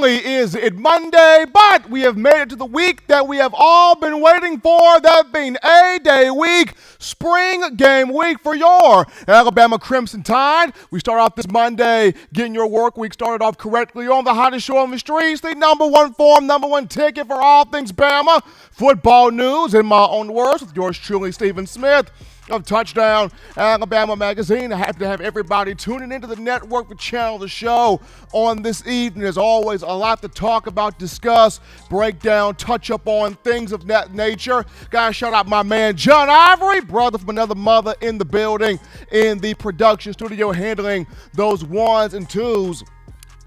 only is it Monday, but we have made it to the week that we have all been waiting for, that being A-Day week, spring game week for your Alabama Crimson Tide. We start off this Monday getting your work week started off correctly on the hottest show on the streets, the number one form, number one ticket for all things Bama football news, in my own words, with yours truly, Stephen Smith of Touchdown Alabama Magazine. Happy to have everybody tuning into the network to channel the show on this evening. As always, a lot to talk about, discuss, break down, touch up on things of that nature. Gotta shout out my man John Ivory, brother from another mother, in the building, in the production studio, handling those ones and twos.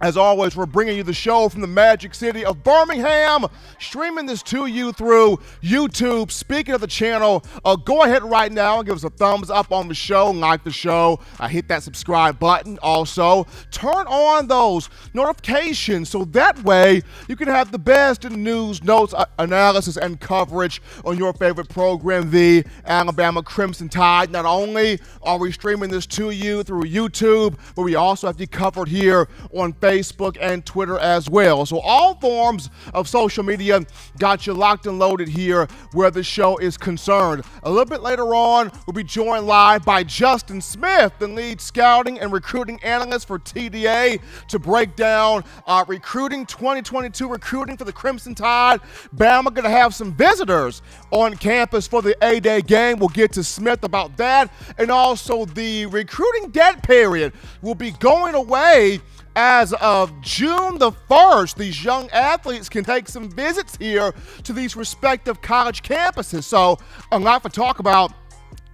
As always, we're bringing you the show from the magic city of Birmingham, streaming this to you through YouTube. Speaking of the channel, go ahead right now and give us a thumbs up on the show, like the show, hit that subscribe button. Also, turn on those notifications so that way you can have the best in news, notes, analysis, and coverage on your favorite program, the Alabama Crimson Tide. Not only are we streaming this to you through YouTube, but we also have you covered here on Facebook and Twitter as well. So all forms of social media got you locked and loaded here where the show is concerned. A little bit later on, we'll be joined live by Justin Smith, the lead scouting and recruiting analyst for TDA, to break down recruiting, 2022 recruiting for the Crimson Tide. Bama going to have some visitors on campus for the A-Day game. We'll get to Smith about that. And also the recruiting debt period will be going away as of June the 1st. These young athletes can take some visits here to these respective college campuses. So a lot to talk about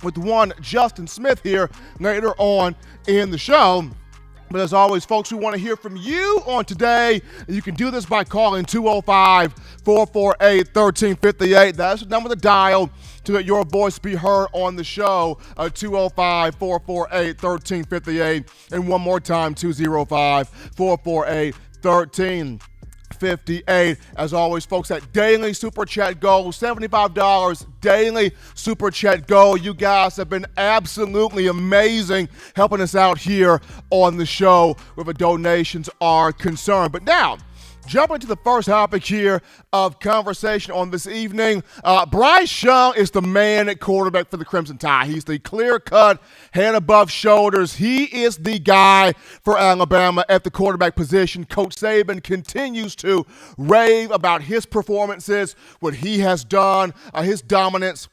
with one Justin Smith here later on in the show. But as always, folks, we want to hear from you on today. You can do this by calling 205-448-1358. That's the number to dial to let your voice be heard on the show, 205-448-1358. And one more time, 205-448-1358. As always, folks, that daily Super Chat goal, $75 daily Super Chat goal. You guys have been absolutely amazing helping us out here on the show where the donations are concerned. But now, jumping into the first topic here of conversation on this evening, Bryce Young is the man at quarterback for the Crimson Tide. He's the clear-cut, head above shoulders. He is the guy for Alabama at the quarterback position. Coach Saban continues to rave about his performances, what he has done, his dominance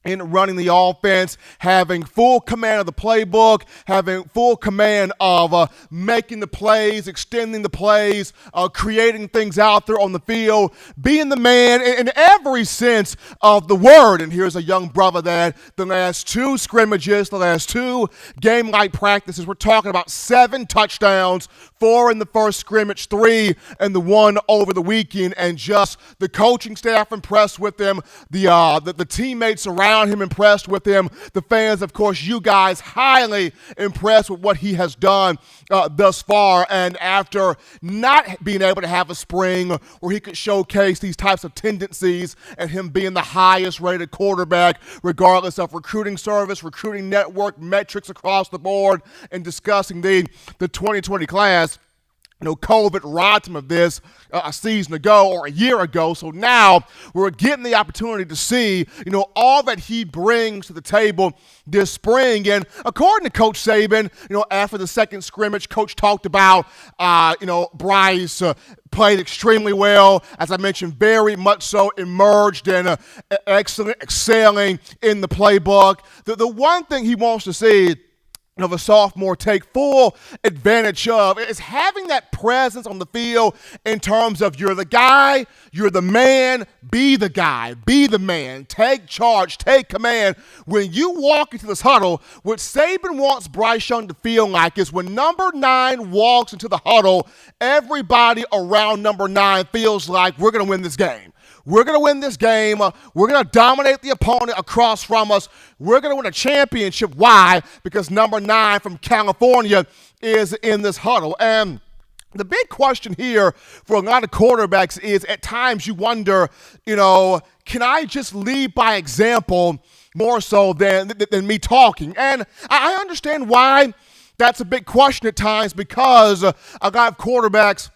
in running the offense, having full command of the playbook, having full command of making the plays, extending the plays, creating things out there on the field, being the man in every sense of the word. And here's a young brother that the last two scrimmages, the last two game-like practices, we're talking about 7 touchdowns, 4 in the first scrimmage, 3 and the 1 over the weekend, and just the coaching staff impressed with him, the teammates around him impressed with him, the fans, of course, you guys highly impressed with what he has done thus far. And after not being able to have a spring where he could showcase these types of tendencies and him being the highest rated quarterback regardless of recruiting service, recruiting network metrics across the board, and discussing the 2020 class, COVID robbed him of this a season ago or a year ago. So now we're getting the opportunity to see, all that he brings to the table this spring. And according to Coach Saban, after the second scrimmage, Coach talked about, Bryce played extremely well. As I mentioned, very much so emerged and excelling in the playbook. The one thing he wants to see of a sophomore take full advantage of is having that presence on the field in terms of you're the guy, you're the man, be the guy, be the man, take charge, take command. When you walk into this huddle, what Saban wants Bryce Young to feel like is when number 9 walks into the huddle, everybody around number 9 feels like we're going to win this game. We're going to win this game. We're going to dominate the opponent across from us. We're going to win a championship. Why? Because number 9 from California is in this huddle. And the big question here for a lot of quarterbacks is at times you wonder, can I just lead by example more so than me talking? And I understand why that's a big question at times, because a lot of quarterbacks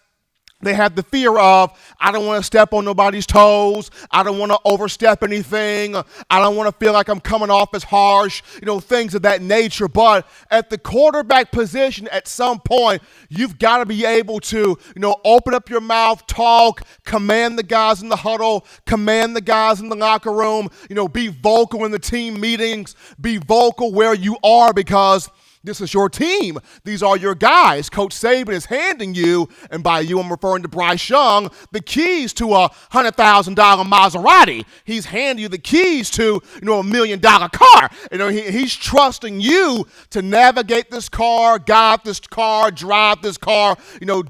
They have the fear of, I don't want to step on nobody's toes. I don't want to overstep anything. I don't want to feel like I'm coming off as harsh, things of that nature. But at the quarterback position, at some point, you've got to be able to, open up your mouth, talk, command the guys in the huddle, command the guys in the locker room, be vocal in the team meetings, be vocal where you are, because this is your team. These are your guys. Coach Saban is handing you, and by you I'm referring to Bryce Young, the keys to a $100,000 Maserati. He's handing you the keys to, a $1 million car. He's trusting you to navigate this car, guide this car, drive this car,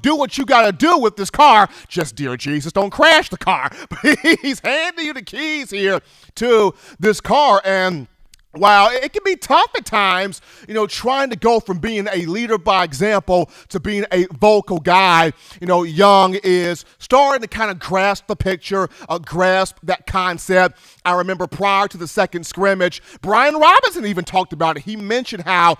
do what you got to do with this car. Just, dear Jesus, don't crash the car. But he's handing you the keys here to this car, and wow, it can be tough at times, trying to go from being a leader by example to being a vocal guy. Young is starting to kind of grasp the picture, grasp that concept. I remember prior to the second scrimmage, Brian Robinson even talked about it. He mentioned how,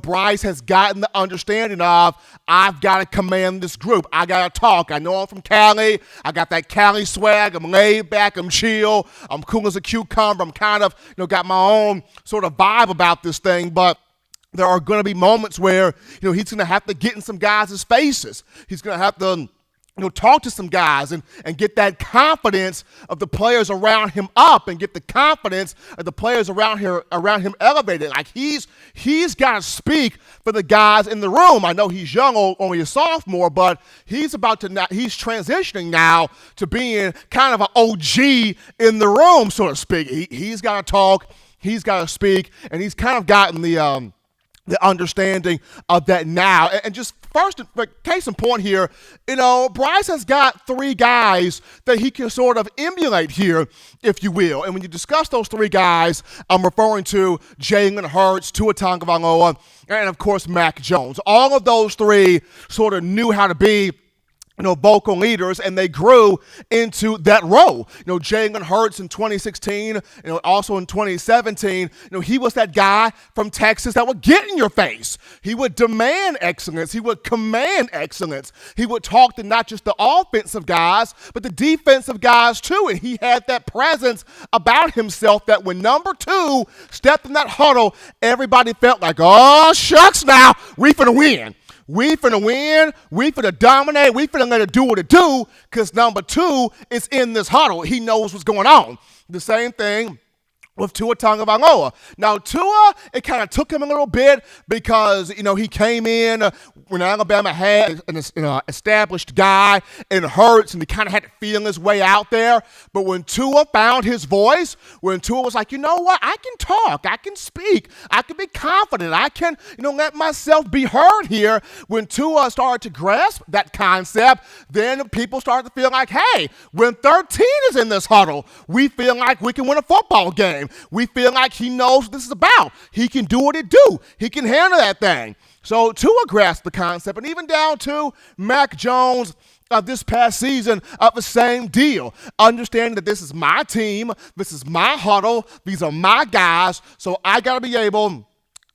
Bryce has gotten the understanding of, I've got to command this group. I got to talk. I know I'm from Cali. I got that Cali swag. I'm laid back. I'm chill. I'm cool as a cucumber. I'm kind of, got my own sort of vibe about this thing, but there are going to be moments where, he's going to have to get in some guys' faces. He's going to have to, talk to some guys and get that confidence of the players around him up, and get the confidence of the players around him elevated. Like he's got to speak for the guys in the room. I know he's young, only a sophomore, but he's transitioning now to being kind of an OG in the room, so to speak. He's got to talk. He's got to speak, and he's kind of gotten the understanding of that now. And just first, case in point here, Bryce has got three guys that he can sort of emulate here, if you will. And when you discuss those three guys, I'm referring to Jalen Hurts, Tua Tagovailoa, and of course Mac Jones. All of those three sort of knew how to be vocal leaders, and they grew into that role. Jalen Hurts in 2016, also in 2017, he was that guy from Texas that would get in your face. He would demand excellence. He would command excellence. He would talk to not just the offensive guys, but the defensive guys too. And he had that presence about himself that when number two stepped in that huddle, everybody felt like, oh, shucks now, we finna win. We finna win, we finna dominate, we finna let it do what it do, because number two is in this huddle. He knows what's going on. The same thing with Tua Tagovailoa. Now, Tua, it kind of took him a little bit because, he came in when Alabama had an established guy in Hurts, and he kind of had to feel his way out there. But when Tua found his voice, when Tua was like, you know what, I can talk, I can speak, I can be confident, I can, let myself be heard here. When Tua started to grasp that concept, then people started to feel like, hey, when 13 is in this huddle, we feel like we can win a football game. We feel like he knows what this is about. He can do what it do. He can handle that thing. So Tua grasped the concept, and even down to Mac Jones this past season, the same deal. Understanding that this is my team, this is my huddle, these are my guys, so I got to be able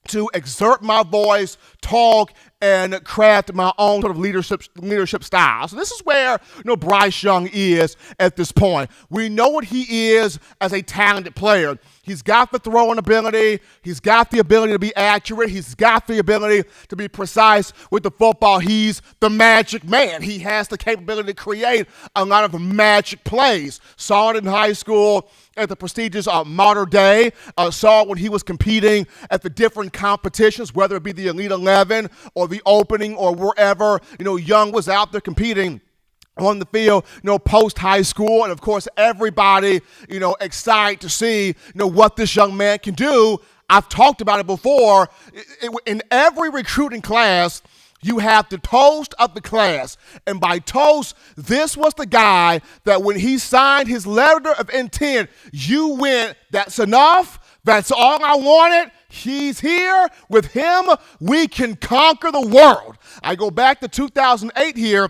to exert my voice, talk, and craft my own sort of leadership style. So this is where Bryce Young is at this point. We know what he is as a talented player. He's got the throwing ability. He's got the ability to be accurate. He's got the ability to be precise with the football. He's the magic man. He has the capability to create a lot of magic plays. Saw it in high school at the prestigious Mater Dei. Saw it when he was competing at the different competitions, whether it be the Elite 11 or the opening or wherever. Young was out there competing on the field, post high school, and of course everybody, excited to see, what this young man can do. I've talked about it before. In every recruiting class, you have the toast of the class. And by toast, this was the guy that when he signed his letter of intent, you went, that's enough. That's all I wanted. He's here. With him, we can conquer the world. I go back to 2008 here.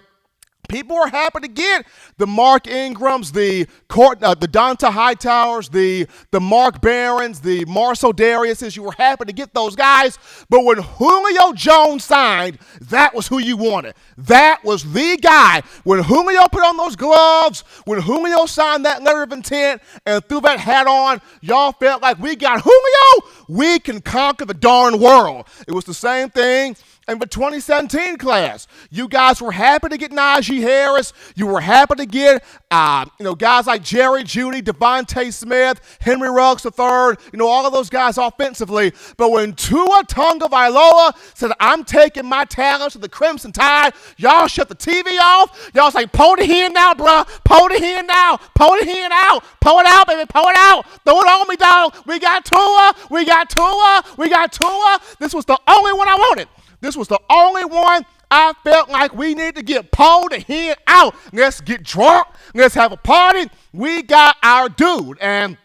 People were happy to get the Mark Ingrams, the Donta Hightowers, the Mark Barons, the Marcel Dariuses. You were happy to get those guys. But when Julio Jones signed, that was who you wanted. That was the guy. When Julio put on those gloves, when Julio signed that letter of intent and threw that hat on, y'all felt like we got Julio. We can conquer the darn world. It was the same thing in the 2017 class. You guys were happy to get Najee Harris. You were happy to get guys like Jerry Jeudy, Devontae Smith, Henry Ruggs III, all of those guys offensively. But when Tua Tagovailoa said, I'm taking my talents to the Crimson Tide, y'all shut the TV off. Y'all was like, pull the hen now, bruh. Pull the hen now. Pull the hen out. Pull it out, baby. Pull it out. Throw it on me, dog. We got Tua. We got Tua. We got Tua. This was the only one I wanted. This was the only one I felt like we need to get. Pull the hen out. Let's get drunk. Let's have a party. We got our dude. And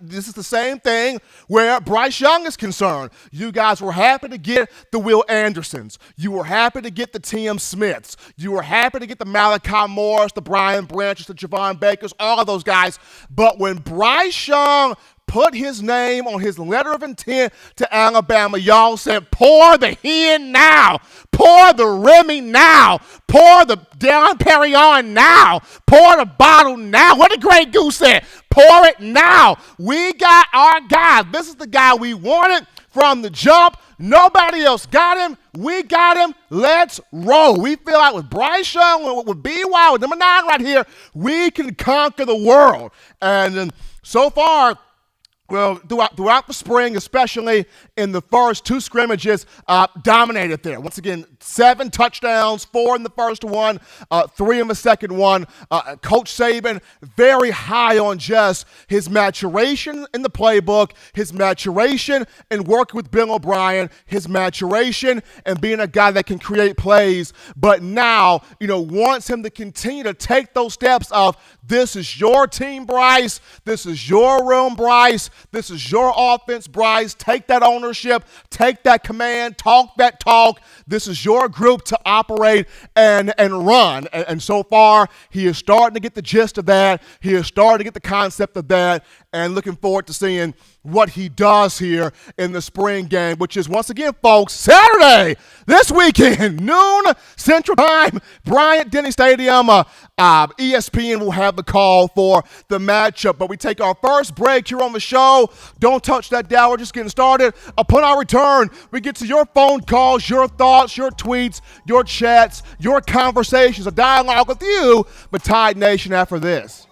this is the same thing where Bryce Young is concerned. You guys were happy to get the Will Andersons. You were happy to get the T.M. Smiths. You were happy to get the Malachi Morris, the Brian Branches, the Javon Bakers, all of those guys. But when Bryce Young put his name on his letter of intent to Alabama, y'all said, pour the hen now. Pour the Remy now. Pour the Dom Perignon now. Pour the bottle now. What did Grey Goose say? Pour it now. We got our guy. This is the guy we wanted from the jump. Nobody else got him. We got him. Let's roll. We feel like with Bryce Young, with B.Y., with number 9 right here, we can conquer the world. And so far, well, throughout the spring, especially in the first 2 scrimmages, dominated there. Once again, 7 touchdowns, 4 in the first one, 3 in the second one. Coach Saban, very high on just his maturation in the playbook, his maturation in working with Bill O'Brien, his maturation and being a guy that can create plays. But now, wants him to continue to take those steps of, this is your team, Bryce. This is your room, Bryce. This is your offense, Bryce. Take that ownership. Take that command. Talk that talk. This is your group to operate and run. And so far, he is starting to get the gist of that. He is starting to get the concept of that. And looking forward to seeing what he does here in the spring game, which is, once again, folks, Saturday, this weekend, noon Central Time, Bryant-Denny Stadium. ESPN will have the call for the matchup. But we take our first break here on the show. Don't touch that dial. We're just getting started. Upon our return, we get to your phone calls, your thoughts, your tweets, your chats, your conversations, a dialogue with you, the Tide Nation, after this.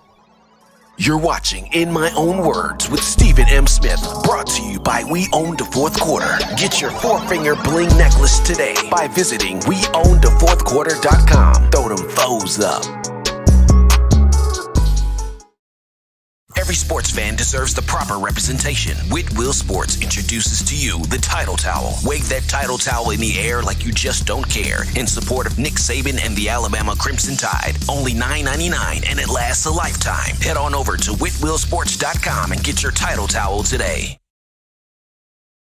You're watching In My Own Words with Stephen M. Smith, brought to you by We Own the Fourth Quarter. Get your 4-finger bling necklace today by visiting weownthefourthquarter.com. Throw them foes up. Every sports fan deserves the proper representation. Whitwell Sports introduces to you the Title Towel. Wave that Title Towel in the air like you just don't care in support of Nick Saban and the Alabama Crimson Tide. Only $9.99 and it lasts a lifetime. Head on over to whitwellsports.com and get your Title Towel today.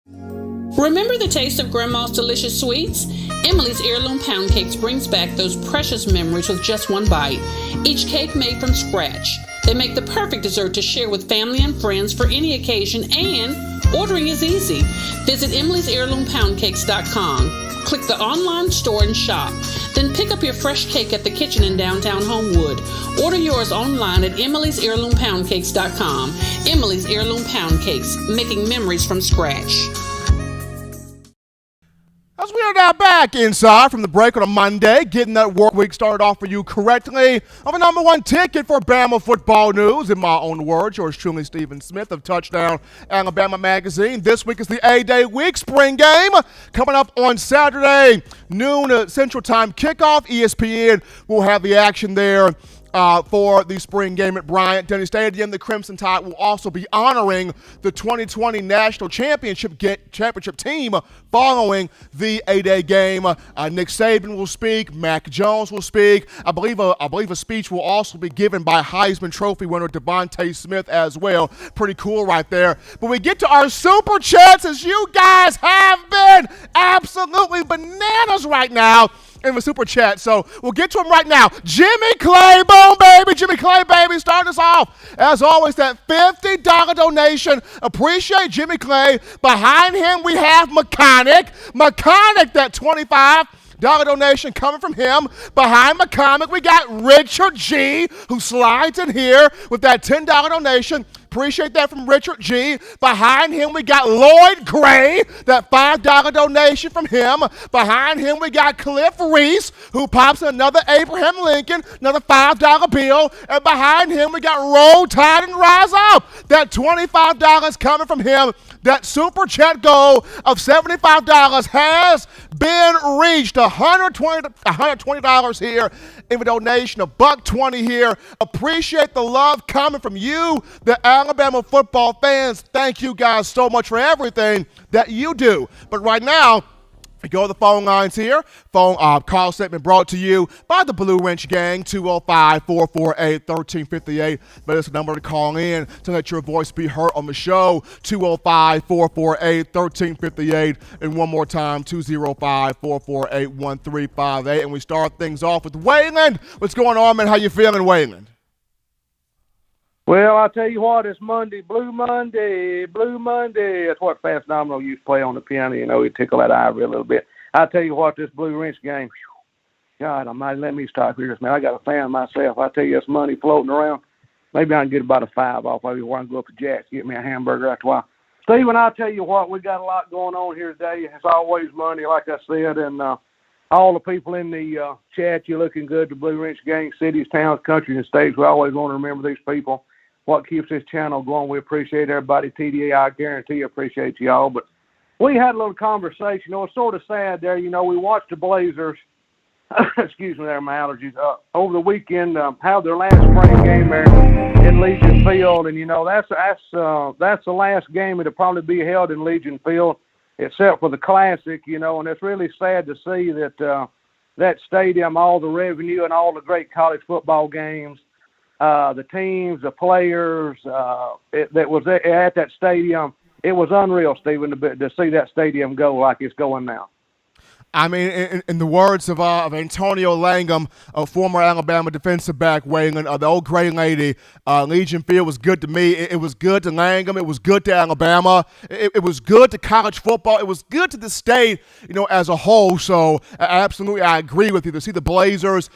Remember the taste of Grandma's delicious sweets? Emily's Heirloom Pound Cakes brings back those precious memories with just one bite. Each cake made from scratch. They make the perfect dessert to share with family and friends for any occasion, and ordering is easy. Visit emily'sheirloompoundcakes.com. Click the online store and shop. Then pick up your fresh cake at the kitchen in downtown Homewood. Order yours online at emily'sheirloompoundcakes.com. Emily's Heirloom Pound Cakes, making memories from scratch. As we are now back inside from the break on a Monday, getting that work week started off for you correctly. I'm the number 1 ticket for Bama football news. In my own words, yours truly, Stephen Smith of Touchdown Alabama Magazine. This week is the A-Day week spring game coming up on Saturday, noon Central Time kickoff. ESPN will have the action there. For the spring game at Bryant-Denny Stadium. The Crimson Tide will also be honoring the 2020 National Championship team following the A-Day game. Nick Saban will speak. Mac Jones will speak. I believe a speech will also be given by Heisman Trophy winner Devontae Smith as well. Pretty cool right there. But we get to our Super Chats, as you guys have been absolutely bananas right now. in the super chat. So we'll get to him right now. Jimmy Clay, boom, baby. Jimmy Clay, baby, starting us off. As always, that $50 donation. Appreciate Jimmy Clay. Behind him, we have Mechanic. Mechanic, that $25 donation coming from him. Behind McCormick, we got Richard G, who slides in here with that $10 donation. Appreciate that from Richard G. Behind him, we got Lloyd Gray, that $5 donation from him. Behind him, we got Cliff Reese, who pops in another Abraham Lincoln, another $5 bill. And behind him, we got Roll Tide and Rise Up, that $25 coming from him. That super chat goal of $75 has been reached. $120 here in the donation, $120 here. Appreciate the love coming from you, the Alabama football fans. Thank you guys so much for everything that you do. But right now, we go to the phone lines here. Phone call segment brought to you by the Blue Wrench Gang, 205-448-1358. But it's a number to call in to let your voice be heard on the show, 205-448-1358. And one more time, 205-448-1358. And we start things off with Wayland. What's going on, man? How you feeling, Wayland? Well, I'll tell you what, it's Monday, Blue Monday, Blue Monday. That's what Fast Domino used to play on the piano. You know, he'd tickle that ivory a little bit. I'll tell you what, this Blue Wrench game, God almighty, let me stop here. Man, I got a fan myself. I tell you, this money floating around. Maybe I can get about a 5 off of you while I go up to Jack's, get me a hamburger after a while. Stephen, I'll tell you what, we got a lot going on here today. It's always Monday, like I said, and all the people in the chat, you're looking good. The Blue Wrench Gang, cities, towns, countries, and states. We always want to remember these people. What keeps this channel going. We appreciate everybody. TDA, I guarantee you appreciate you all. But we had a little conversation. You know, it's sort of sad there. You know, we watched the Blazers, excuse me there, my allergies, over the weekend have their last spring game there in Legion Field. And, you know, that's the last game it'll probably be held in Legion Field, except for the Classic, you know. And it's really sad to see that that stadium, all the revenue and all the great college football games, the teams, the players that was at that stadium, it was unreal, Stephen, to see that stadium go like it's going now. I mean, in the words of Antonio Langham, a former Alabama defensive back, Wayland, the old gray lady, Legion Field was good to me. It was good to Langham. It was good to Alabama. It was good to college football. It was good to the state, you know, as a whole. So, absolutely, I agree with you. To see the Blazers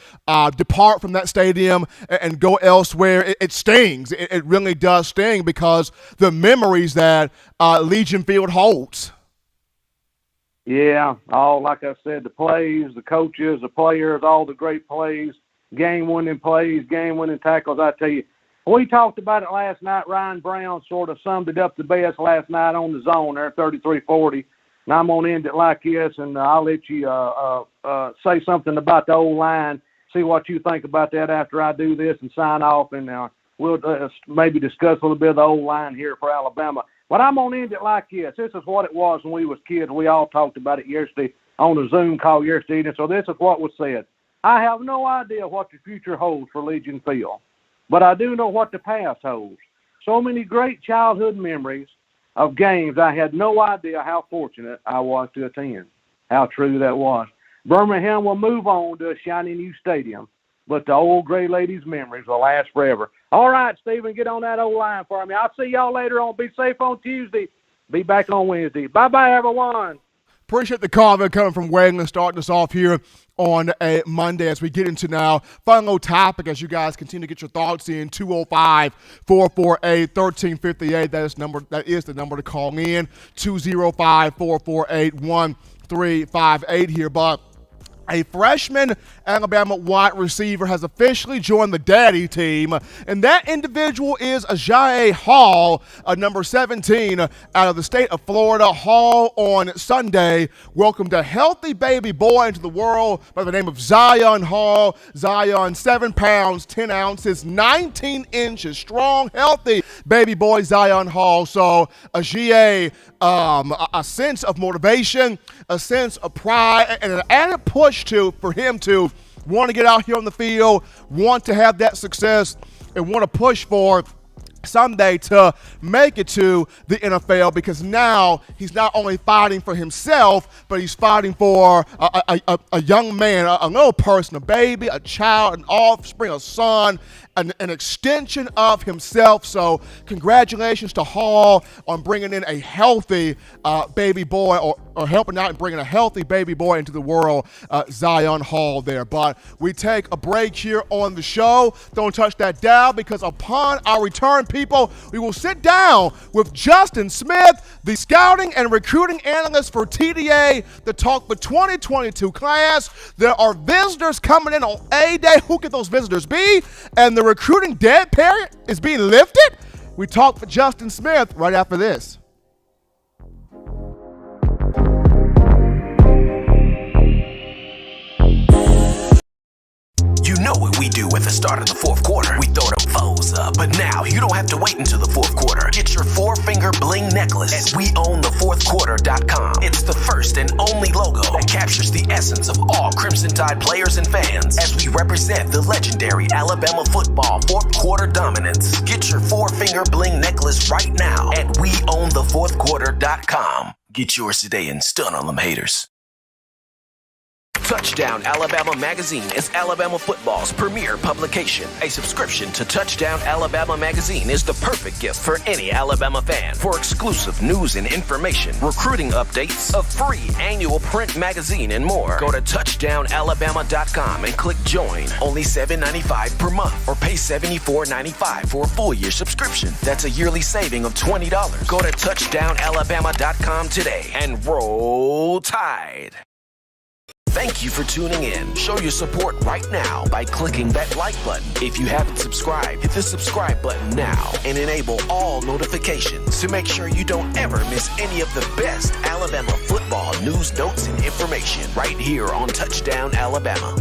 depart from that stadium and go elsewhere, it stings. It really does sting because the memories that Legion Field holds. Yeah, all like I said, the plays, the coaches, the players, all the great plays, game-winning tackles. I tell you, we talked about it last night. Ryan Brown sort of summed it up the best last night on the zone there, 33-40. And I'm going to end it like this, and I'll let you say something about the old line, see what you think about that after I do this and sign off, and we'll maybe discuss a little bit of the old line here for Alabama. But I'm going to end it like this. This is what it was when we was kids. We all talked about it yesterday on the Zoom call yesterday. And so this is what was said. I have no idea what the future holds for Legion Field, but I do know what the past holds. So many great childhood memories of games I had no idea how fortunate I was to attend, how true that was. Birmingham will move on to a shiny new stadium, but the old gray lady's memories will last forever. All right, Stephen, get on that old line for me. I'll see y'all later on. Be safe on Tuesday. Be back on Wednesday. Bye-bye, everyone. Appreciate the comment coming from Wayland, starting us off here on a Monday as we get into now fun little topic as you guys continue to get your thoughts in. 205-448-1358. That is the number to call in. 205-448-1358 here, but a freshman Alabama wide receiver has officially joined the daddy team, and that individual is Ajayi Hall, number 17 out of the state of Florida. Hall on Sunday welcomed a healthy baby boy into the world by the name of Zion Hall. Zion, 7 pounds, 10 ounces, 19 inches, strong, healthy baby boy Zion Hall. So Ajayi, a sense of motivation, a sense of pride, and an added push for him to want to get out here on the field, want to have that success, and want to push for someday to make it to the NFL, because now he's not only fighting for himself, but he's fighting for a young man, a little person, a baby, a child, an offspring, a son, an extension of himself. So congratulations to Hall on bringing in a healthy baby boy, or helping out and bringing a healthy baby boy into the world, Zion Hall there. But we take a break here on the show. Don't touch that dial, because upon our return, people, we will sit down with Justin Smith, the scouting and recruiting analyst for TDA, to talk the 2022 class. There are visitors coming in on A-Day. Who could those visitors be? And the recruiting dead period is being lifted. We talk for Justin Smith right after this. You know what we do at the start of the fourth quarter. We throw them foes up. But now you don't have to wait until the fourth quarter. Get your 4-finger bling necklace at WeOwnTheFourthQuarter.com. It's the first and only logo that captures the essence of all Crimson Tide players and fans as we represent the legendary Alabama football fourth quarter dominance. Get your 4-finger bling necklace right now at WeOwnTheFourthQuarter.com. Get yours today and stun on them haters. Touchdown Alabama Magazine is Alabama football's premier publication. A subscription to Touchdown Alabama Magazine is the perfect gift for any Alabama fan. For exclusive news and information, recruiting updates, a free annual print magazine, and more, go to touchdownalabama.com and click join. Only $7.95 per month, or pay $74.95 for a full year subscription. That's a yearly saving of $20. Go to touchdownalabama.com today and roll Tide. Thank you for tuning in. Show your support right now by clicking that like button. If you haven't subscribed, hit the subscribe button now and enable all notifications to make sure you don't ever miss any of the best Alabama football news, notes, and information right here on Touchdown Alabama.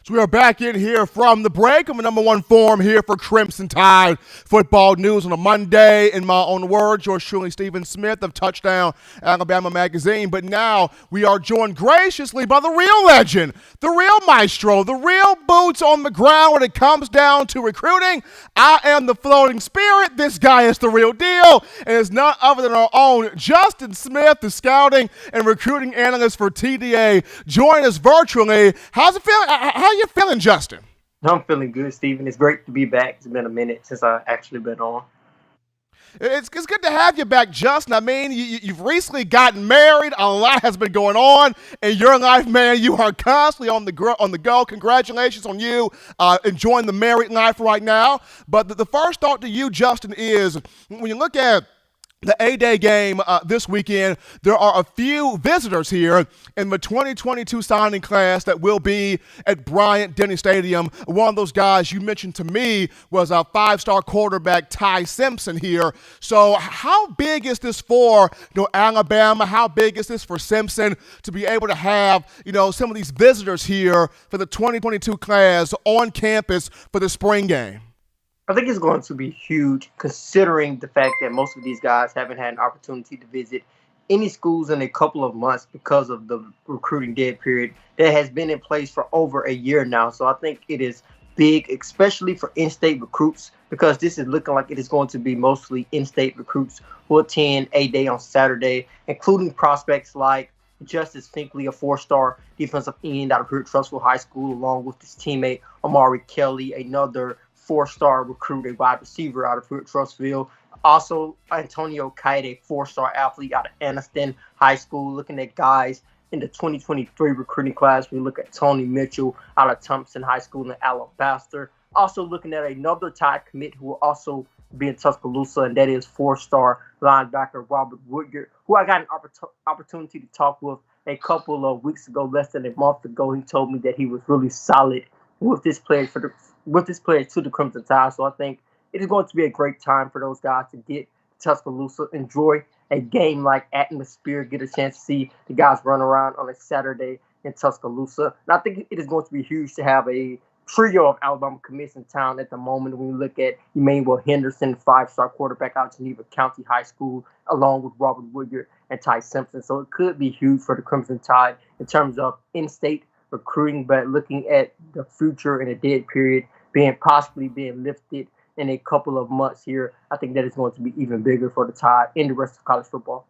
So we are back in here from the break. I'm the number one forum here for Crimson Tide football news on a Monday. In my own words, yours truly, Stephen Smith of Touchdown Alabama Magazine. But now we are joined graciously by the real legend, the real maestro, the real boots on the ground when it comes down to recruiting. I am the floating spirit. This guy is the real deal. And it's none other than our own Justin Smith, the scouting and recruiting analyst for TDA. Join us virtually. How's it feeling? How you feeling, Justin? I'm feeling good, Stephen. It's great to be back. It's been a minute since I actually been on. It's good to have you back, Justin. I mean, you've recently gotten married. A lot has been going on in your life, man. You are constantly on the go. Congratulations on you enjoying the married life right now. But the first thought to you, Justin, is when you look at the A-Day game this weekend, there are a few visitors here in the 2022 signing class that will be at Bryant-Denny Stadium. One of those guys you mentioned to me was a 5-star quarterback, Ty Simpson here. So how big is this for Alabama? How big is this for Simpson to be able to have some of these visitors here for the 2022 class on campus for the spring game? I think it's going to be huge, considering the fact that most of these guys haven't had an opportunity to visit any schools in a couple of months because of the recruiting dead period that has been in place for over a year now. So I think it is big, especially for in-state recruits, because this is looking like it is going to be mostly in-state recruits who attend A-Day on Saturday, including prospects like Justice Finkley, a 4-star defensive end out of Trussville High School, along with his teammate Amari Kelly, another 4-star recruit, a wide receiver out of Trussville. Also, Antonio Kite, a 4-star athlete out of Anniston High School. Looking at guys in the 2023 recruiting class, we look at Tony Mitchell out of Thompson High School in Alabaster. Also looking at another Tide commit who will also be in Tuscaloosa, and that is 4-star linebacker Robert Woodgard, who I got an opportunity to talk with a couple of weeks ago, less than a month ago. He told me that he was really solid with this player to the Crimson Tide. So I think it is going to be a great time for those guys to get to Tuscaloosa, enjoy a game-like atmosphere, get a chance to see the guys run around on a Saturday in Tuscaloosa. And I think it is going to be huge to have a trio of Alabama commits in town at the moment. When we look at Emmanuel Henderson, 5-star quarterback out of Geneva County High School, along with Robert Woodgard and Ty Simpson. So it could be huge for the Crimson Tide in terms of in-state recruiting, but looking at the future in a dead period, possibly being lifted in a couple of months here, I think that is going to be even bigger for the Tide and the rest of college football.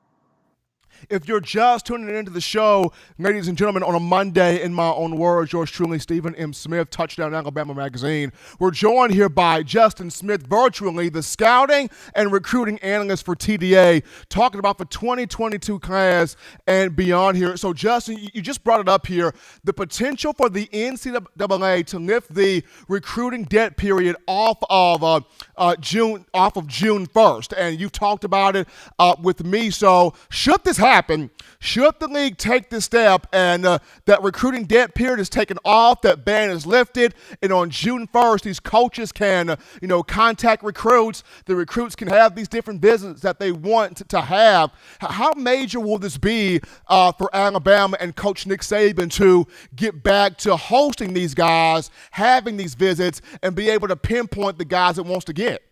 If you're just tuning into the show, ladies and gentlemen, on a Monday, in my own words, yours truly, Stephen M. Smith, Touchdown Alabama Magazine. We're joined here by Justin Smith virtually, the scouting and recruiting analyst for TDA, talking about the 2022 class and beyond here. So, Justin, you just brought it up here, the potential for the NCAA to lift the recruiting debt period off of June 1st, and you've talked about it with me. So, should this happen, should the league take this step and that recruiting debt period is taken off, that ban is lifted, and on June 1st, these coaches can, contact recruits, the recruits can have these different visits that they want to have, how major will this be for Alabama and Coach Nick Saban to get back to hosting these guys, having these visits, and be able to pinpoint the guys it wants to get?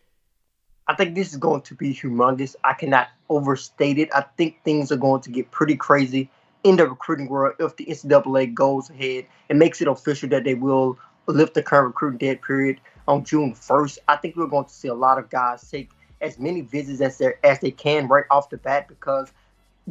I think this is going to be humongous. I cannot overstate it. I think things are going to get pretty crazy in the recruiting world if the NCAA goes ahead and makes it official that they will lift the current recruiting debt period on June 1st. I think we're going to see a lot of guys take as many visits as they can right off the bat, because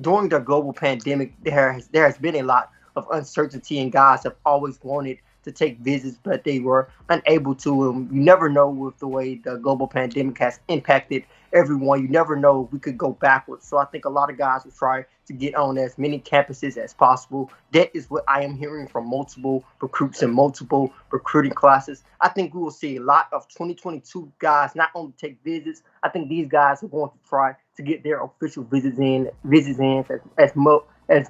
during the global pandemic, there has been a lot of uncertainty, and guys have always wanted to take visits, but they were unable to. You never know with the way the global pandemic has impacted everyone. You never know if we could go backwards. So I think a lot of guys will try to get on as many campuses as possible. That is what I am hearing from multiple recruits and multiple recruiting classes. I think we will see a lot of 2022 guys not only take visits. I think these guys are going to try to get their official visits in as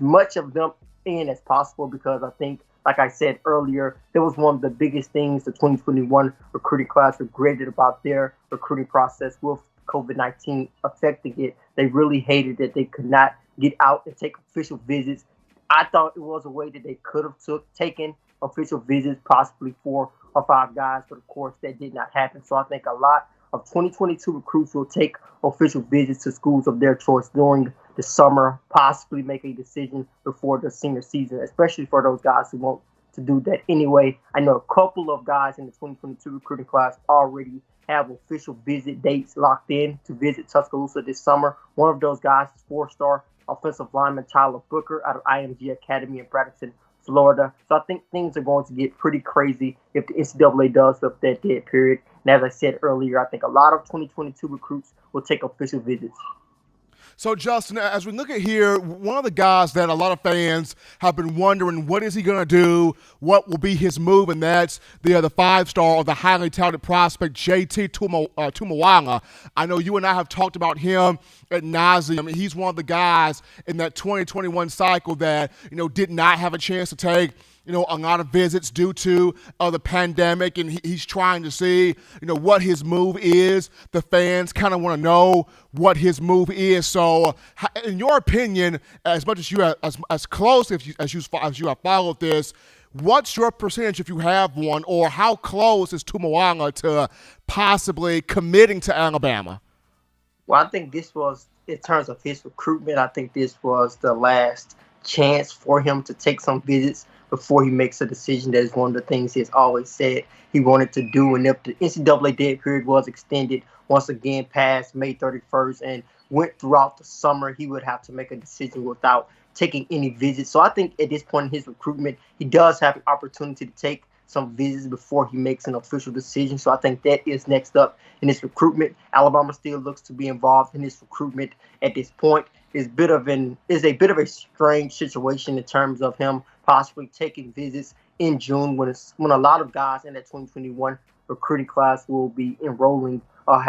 much of them in as possible, because I think, like I said earlier, that was one of the biggest things the 2021 recruiting class regretted about their recruiting process with COVID-19 affecting it. They really hated that they could not get out and take official visits. I thought it was a way that they could have taken official visits, possibly 4 or 5 guys, but of course that did not happen. So I think a lot of 2022 recruits will take official visits to schools of their choice during the summer, possibly make a decision before the senior season, especially for those guys who want to do that anyway. I know a couple of guys in the 2022 recruiting class already have official visit dates locked in to visit Tuscaloosa this summer. One of those guys is 4-star offensive lineman Tyler Booker out of IMG Academy in Bradenton, Florida. So I think things are going to get pretty crazy if the NCAA does lift that dead period. And as I said earlier, I think a lot of 2022 recruits will take official visits. So, Justin, as we look at here, one of the guys that a lot of fans have been wondering, what is he going to do? What will be his move? And that's the 5-star or the highly touted prospect, JT Tuimoloau. I know you and I have talked about him ad nauseum. He's one of the guys in that 2021 cycle that, did not have a chance to take a lot of visits due to the pandemic, and he's trying to see, what his move is. The fans kind of want to know what his move is. So, in your opinion, as much as you are, as close as you have followed this, what's your percentage, if you have one, or how close is Tuimoloau to possibly committing to Alabama? Well, I think this was, in terms of his recruitment, I think this was the last chance for him to take some visits before he makes a decision. That is one of the things he has always said he wanted to do. And if the NCAA dead period was extended once again past May 31st and went throughout the summer, he would have to make a decision without taking any visits. So I think at this point in his recruitment, he does have an opportunity to take some visits before he makes an official decision. So I think that is next up in his recruitment. Alabama still looks to be involved in his recruitment at this point. Is a bit of a strange situation in terms of him possibly taking visits in June when a lot of guys in that 2021 recruiting class will be enrolling or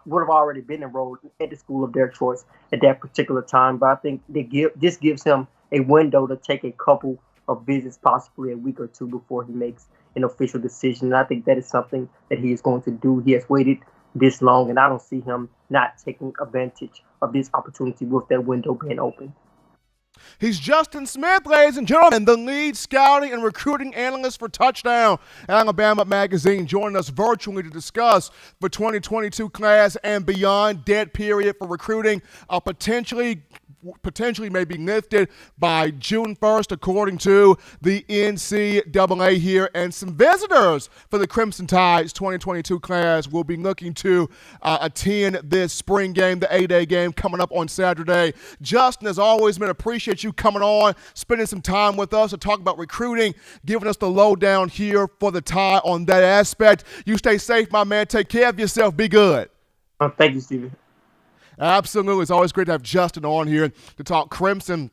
would have already been enrolled at the school of their choice at that particular time. But I think this gives him a window to take a couple of visits, possibly a week or two before he makes an official decision. And I think that is something that he is going to do. He has waited this long, and I don't see him not taking advantage of this opportunity with that window being open. He's Justin Smith, ladies and gentlemen, the lead scouting and recruiting analyst for Touchdown Alabama Magazine, joining us virtually to discuss the 2022 class and beyond, dead period for recruiting, potentially potentially may be lifted by June 1st, according to the NCAA here. And some visitors for the Crimson Tide's 2022 class will be looking to attend this spring game, the A-Day game coming up on Saturday. Justin, as always, man, appreciate you coming on, spending some time with us to talk about recruiting, giving us the lowdown here for the Tide on that aspect. You stay safe, my man. Take care of yourself. Be good. Thank you, Stephen. Absolutely. It's always great to have Justin on here to talk Crimson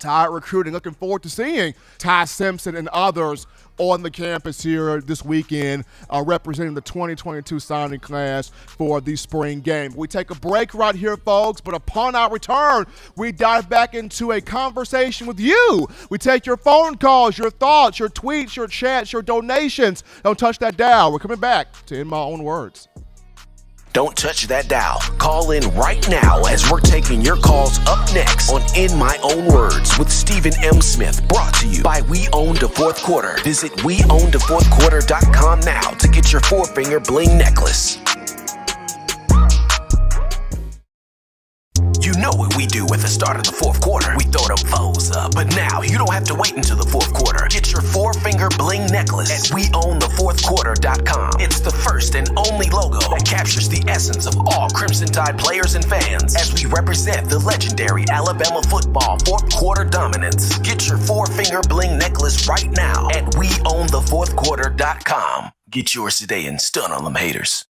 Tide recruiting. Looking forward to seeing Ty Simpson and others on the campus here this weekend representing the 2022 signing class for the spring game. We take a break right here, folks, but upon our return, we dive back into a conversation with you. We take your phone calls, your thoughts, your tweets, your chats, your donations. Don't touch that dial. We're coming back to In My Own Words. Don't touch that dial. Call in right now as we're taking your calls up next on In My Own Words with Stephen M. Smith. Brought to you by We Own the Fourth Quarter. Visit weownthefourthquarter.com now to get your four-finger bling necklace. You know what we do at the start of the fourth quarter. We throw them foes up. But now you don't have to wait until the fourth quarter. Get your four-finger bling necklace at weownthefourthquarter.com. It's the first and only logo that captures the essence of all Crimson Tide players and fans as we represent the legendary Alabama football fourth quarter dominance. Get your four-finger bling necklace right now at weownthefourthquarter.com. Get yours today and stun on them haters.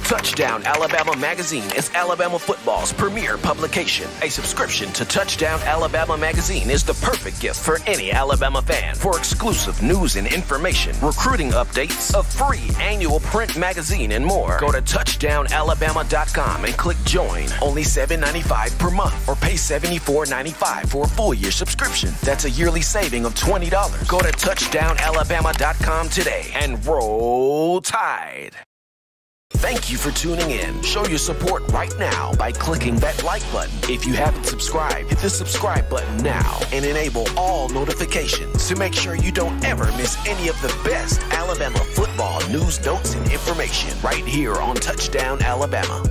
Touchdown Alabama Magazine is Alabama football's premier publication. A subscription to Touchdown Alabama Magazine is the perfect gift for any Alabama fan. For exclusive news and information, recruiting updates, a free annual print magazine, and more, go to touchdownalabama.com and click join. Only $7.95 per month or pay $74.95 for a full year subscription. That's a yearly saving of $20. Go to touchdownalabama.com today and roll Tide. Thank you for tuning in. Show your support right now by clicking that like button. If you haven't subscribed, hit the subscribe button now and enable all notifications to make sure you don't ever miss any of the best Alabama football news, notes, and information right here on Touchdown Alabama.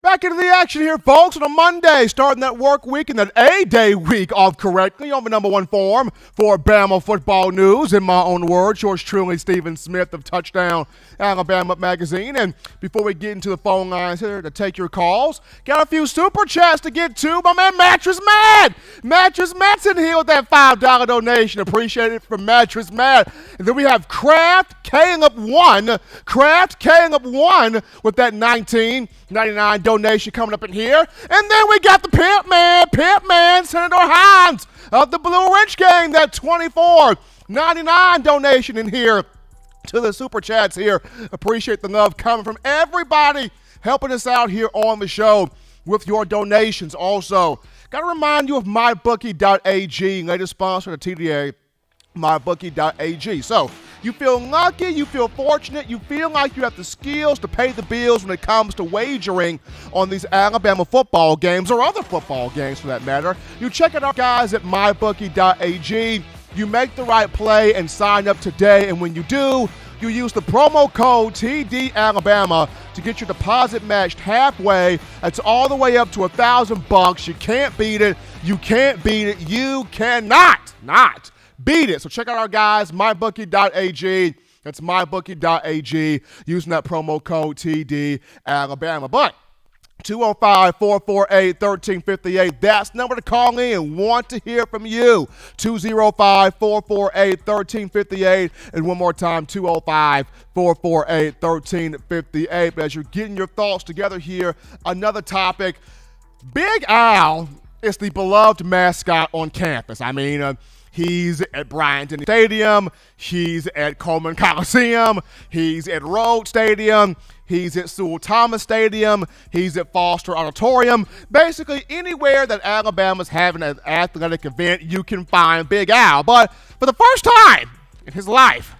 Back into the action here, folks, on a Monday, starting that work week and that A-Day week off correctly on the number one form for Bama football news. In my own words, yours truly, Stephen Smith of Touchdown Alabama Magazine. And before we get into the phone lines here to take your calls, got a few super chats to get to. My man Mattress Mad. Mattress Matt's in here with that $5 donation. Appreciate it from Mattress Mad. And then we have Kraft Caleb 1. Kraft Caleb 1 with that $19.99 donation coming up in here. And then we got the Pimp Man, Senator Hines of the Blue Ridge Gang, that $24.99 donation in here to the super chats here. Appreciate the love coming from everybody helping us out here on the show with your donations. Also, got to remind you of mybookie.ag, latest sponsor of the TDA, mybookie.ag. So, you feel lucky, you feel fortunate, you feel like you have the skills to pay the bills when it comes to wagering on these Alabama football games or other football games for that matter. You check it out, guys, at mybookie.ag. You make the right play and sign up today, and when you do, you use the promo code TDAlabama to get your deposit matched halfway. That's all the way up to $1,000. You can't beat it. You can't beat it. You cannot beat it. So check out our guys, mybookie.ag. That's mybookie.ag, using that promo code TDAlabama. But 205-448-1358. That's the number to call in. Want to hear from you. 205-448-1358. And one more time, 205-448-1358. But as you're getting your thoughts together here, another topic. Big Al is the beloved mascot on campus. I mean, he's at Bryant Stadium. He's at Coleman Coliseum. He's at Rhodes Stadium. He's at Sewell Thomas Stadium. He's at Foster Auditorium. Basically, anywhere that Alabama's having an athletic event, you can find Big Al. But for the first time in his life,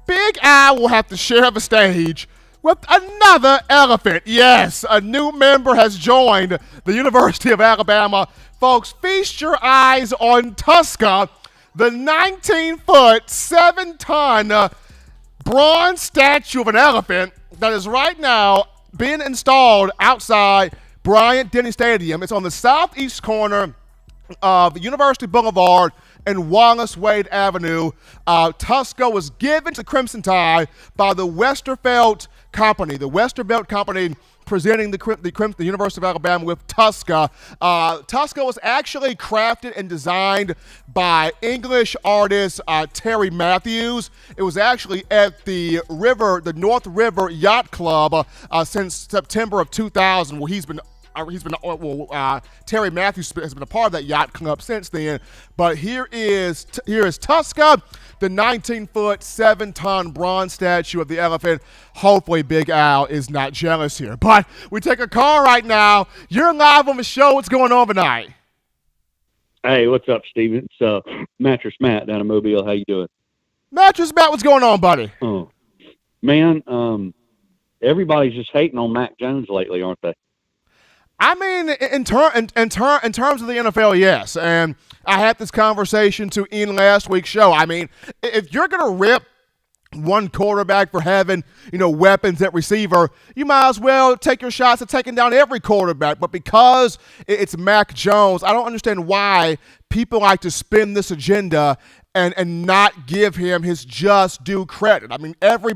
Big Al will have to share the stage with another elephant. Yes, a new member has joined the University of Alabama. Folks, feast your eyes on Tuska, the 19-foot, 7-ton bronze statue of an elephant that is right now being installed outside Bryant-Denny Stadium. It's on the southeast corner of University Boulevard and Wallace Wade Avenue. Tusco was given to Crimson Tide by the Westervelt Company. The Westervelt Company presenting the University of Alabama with Tusca. Tusca was actually crafted and designed by English artist Terry Matthews. It was actually at the North River Yacht Club since September of 2000, where Terry Matthews has been a part of that yacht club since then. But here is Tusca, the 19-foot, 7-ton bronze statue of the elephant. Hopefully Big Al is not jealous here. But we take a call right now. You're live on the show. What's going on tonight? Hey, what's up, Steven? It's Mattress Matt down in Mobile. How you doing? Mattress Matt, what's going on, buddy? Oh, man, everybody's just hating on Mac Jones lately, aren't they? I mean, in terms of the NFL, yes. And I had this conversation to end last week's show. I mean, if you're going to rip one quarterback for having, weapons at receiver, you might as well take your shots at taking down every quarterback. But because it's Mac Jones, I don't understand why people like to spin this agenda and not give him his just due credit. I mean, every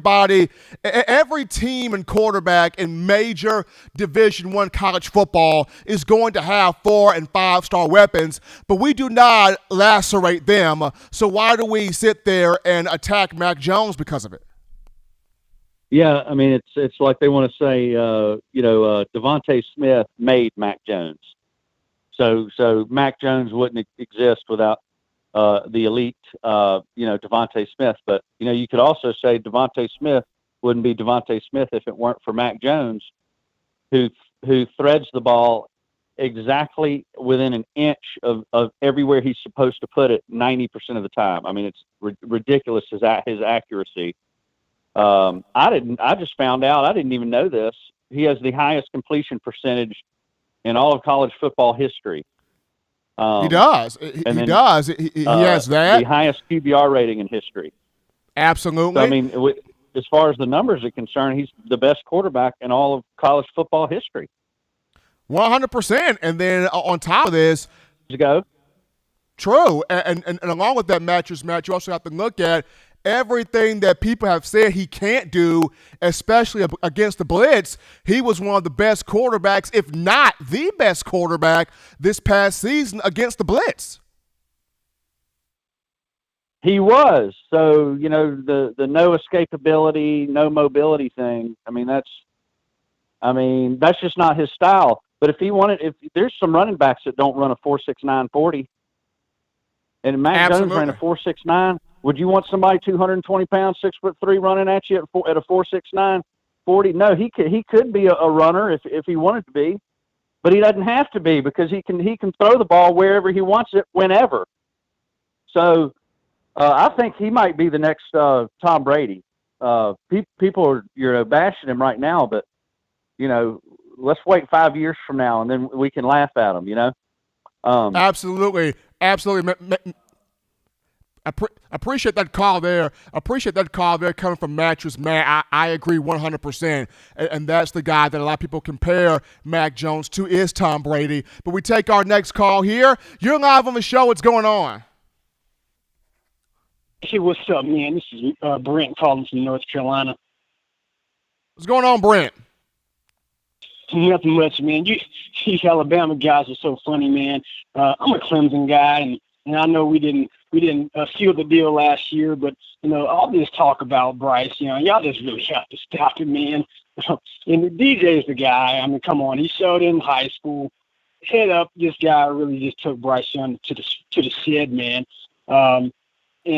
team and quarterback in major Division I college football is going to have 4- and 5-star weapons, but we do not lacerate them. So why do we sit there and attack Mac Jones because of it? Yeah, I mean, it's like they want to say, Devontae Smith made Mac Jones. So Mac Jones wouldn't exist without the elite, Devontae Smith. But, you could also say Devontae Smith wouldn't be Devontae Smith if it weren't for Mac Jones, who threads the ball exactly within an inch of everywhere he's supposed to put it 90% of the time. I mean, it's ridiculous his accuracy. I just found out, I didn't even know this. He has the highest completion percentage in all of college football history. He does. He has that. The highest QBR rating in history. Absolutely. So, I mean, as far as the numbers are concerned, he's the best quarterback in all of college football history. 100%. And then on top of this, true. And along with that mattress match, you also have to look at everything that people have said he can't do, especially against the blitz. He was one of the best quarterbacks, if not the best quarterback, this past season against the blitz. He was. So, the no escapability, no mobility thing, that's just not his style. But if there's some running backs that don't run a 4.69 40, and Mac Jones ran a 4.69, would you want somebody 220 pounds, 6'3", running at you at a 4.69 40? No, he could be a runner if he wanted to be, but he doesn't have to be because he can throw the ball wherever he wants it, whenever. So I think he might be the next Tom Brady. People are bashing him right now, but let's wait 5 years from now and then we can laugh at him. Absolutely. I appreciate that call there. Coming from Mattress Matt. I agree 100%. And that's the guy that a lot of people compare Mac Jones to is Tom Brady. But we take our next call here. You're live on the show. What's going on? Hey, what's up, man? This is Brent calling from North Carolina. What's going on, Brent? Nothing much, man. You Alabama guys are so funny, man. I'm a Clemson guy, and I know we didn't seal the deal last year, but all this talk about Bryce, y'all just really have to stop it, man. And DJ's the guy. I mean, come on, he showed it in high school. Head up, this guy really just took Bryce Young to the shed, man. And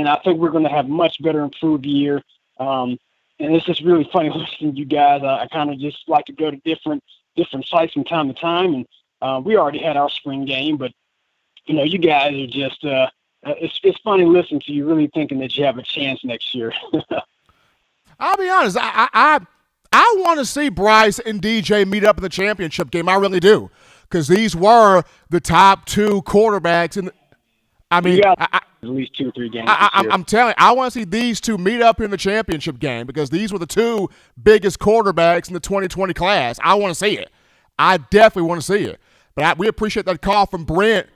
I think we're going to have much better improved year. And it's just really funny listening to you guys. I kind of just like to go to different sites from time to time, and we already had our spring game, but you guys are just it's funny listening to you, really thinking that you have a chance next year. I'll be honest. I want to see Bryce and DJ meet up in the championship game. I really do, because these were the top two quarterbacks. At least 2 or 3 games. I'm telling you, I want to see these two meet up in the championship game because these were the two biggest quarterbacks in the 2020 class. I want to see it. I definitely want to see it. But we appreciate that call from Brent.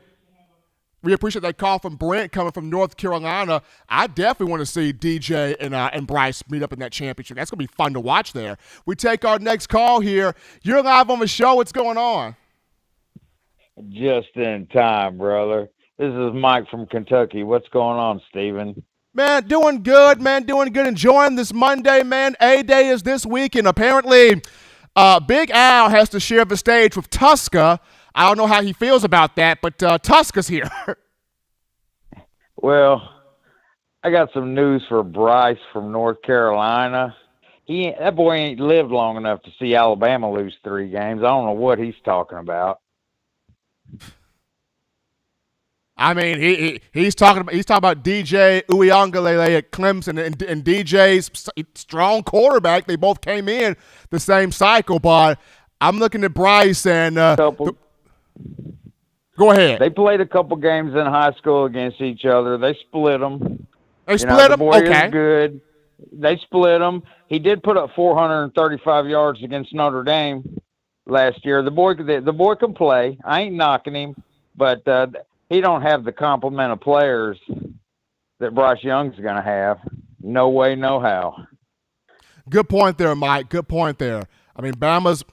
We appreciate that call from Brent coming from North Carolina. I definitely want to see DJ and Bryce meet up in that championship. That's going to be fun to watch there. We take our next call here. You're live on the show. What's going on? Just in time, brother. This is Mike from Kentucky. What's going on, Steven? Man, doing good, man. Doing good. Enjoying this Monday, man. A-Day is this week, and apparently Big Al has to share the stage with Tuska. I don't know how he feels about that, but Tuska's here. Well, I got some news for Bryce from North Carolina. That boy ain't lived long enough to see Alabama lose 3 games. I don't know what he's talking about. I mean, he's talking about DJ Uiagalelei at Clemson and DJ's strong quarterback. They both came in the same cycle, but I'm looking at Bryce and go ahead. They played a couple games in high school against each other. They split them. They split them? The boy Okay. is good. They split them. He did put up 435 yards against Notre Dame last year. The boy can play. I ain't knocking him, but he don't have the complement of players that Bryce Young's going to have. No way, no how. Good point there, Mike. Good point there. I mean, Bama's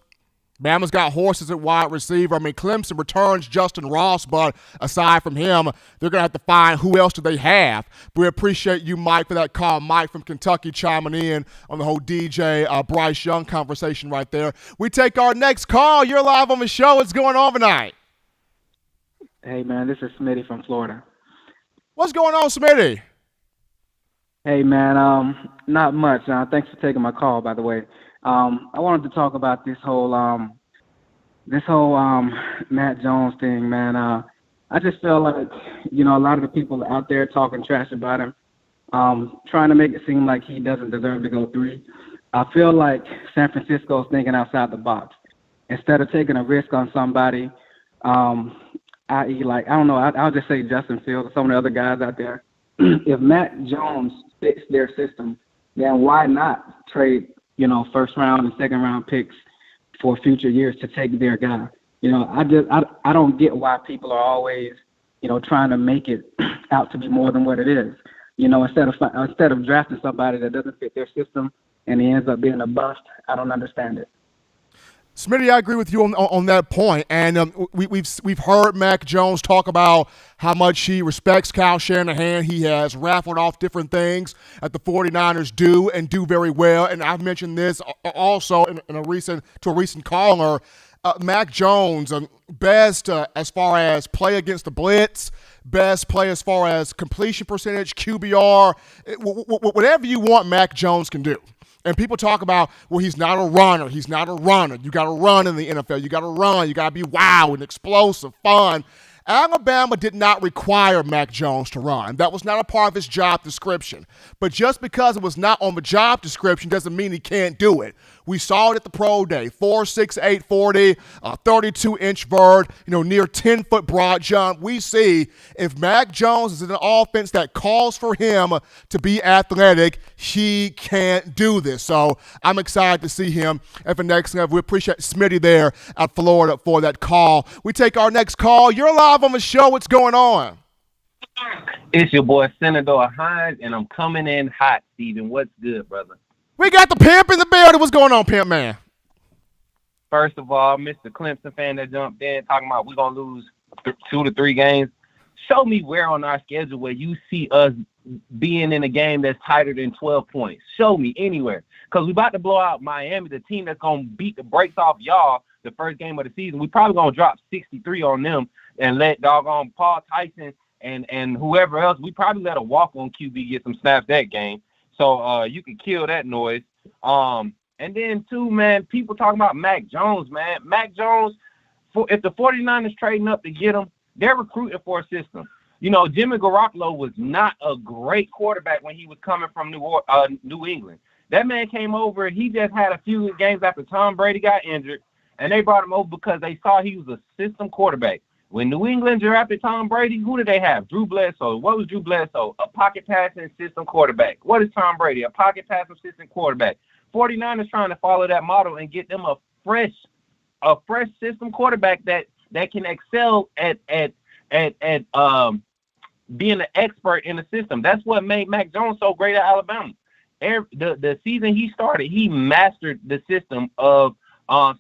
got horses at wide receiver. I mean, Clemson returns Justin Ross, but aside from him, they're going to have to find who else do they have. But we appreciate you, Mike, for that call. Mike from Kentucky chiming in on the whole DJ Bryce Young conversation right there. We take our next call. You're live on the show. What's going on tonight? Hey, man, this is Smitty from Florida. What's going on, Smitty? Hey, man, not much. Thanks for taking my call, by the way. I wanted to talk about this whole Matt Jones thing, man. I just feel like, a lot of the people out there talking trash about him, trying to make it seem like he doesn't deserve to go 3. I feel like San Francisco's thinking outside the box. Instead of taking a risk on somebody, i.e., like, I don't know, I'll just say Justin Fields or some of the other guys out there. If Matt Jones fits their system, then why not trade, first round and second round picks for future years to take their guy? I don't get why people are always, trying to make it out to be more than what it is. Instead of drafting somebody that doesn't fit their system and he ends up being a bust, I don't understand it. Smitty, I agree with you on that point. And we've heard Mac Jones talk about how much he respects Kyle Shanahan. He has raffled off different things that the 49ers do and do very well. And I've mentioned this also to a recent caller. Mac Jones, best as far as play against the blitz, best play as far as completion percentage, QBR, whatever you want, Mac Jones can do. And people talk about, well, he's not a runner. He's not a runner. You got to run in the NFL. You got to run. You got to be wild and explosive, fun. Alabama did not require Mac Jones to run. That was not a part of his job description. But just because it was not on the job description doesn't mean he can't do it. We saw it at the pro day, 4.68 40, 32-inch vert, near 10-foot broad jump. We see if Mac Jones is in an offense that calls for him to be athletic, he can't do this. So I'm excited to see him at the next level. We appreciate Smitty there at Florida for that call. We take our next call. You're live on the show. What's going on? It's your boy Senator Hines, and I'm coming in hot, Steven. What's good, brother? We got the pimp in the building. What's going on, pimp man? First of all, Mr. Clemson fan that jumped in talking about we're going to lose 2 to 3 games. Show me where on our schedule where you see us being in a game that's tighter than 12 points. Show me anywhere. Because we're about to blow out Miami, the team that's going to beat the brakes off y'all the first game of the season. We probably going to drop 63 on them and let doggone Paul Tyson and whoever else, we probably let a walk-on QB get some snaps that game. So you can kill that noise. And then, too, man, people talking about Mac Jones, man. Mac Jones, if the 49ers trading up to get him, they're recruiting for a system. Jimmy Garoppolo was not a great quarterback when he was coming from New England. That man came over, he just had a few games after Tom Brady got injured, and they brought him over because they saw he was a system quarterback. When New England drafted Tom Brady, who did they have? Drew Bledsoe. What was Drew Bledsoe? A pocket passing system quarterback. What is Tom Brady? A pocket passing system quarterback. 49ers trying to follow that model and get them a fresh a fresh system quarterback that can excel at being an expert in the system. That's what made Mac Jones so great at Alabama. The season he started, he mastered the system of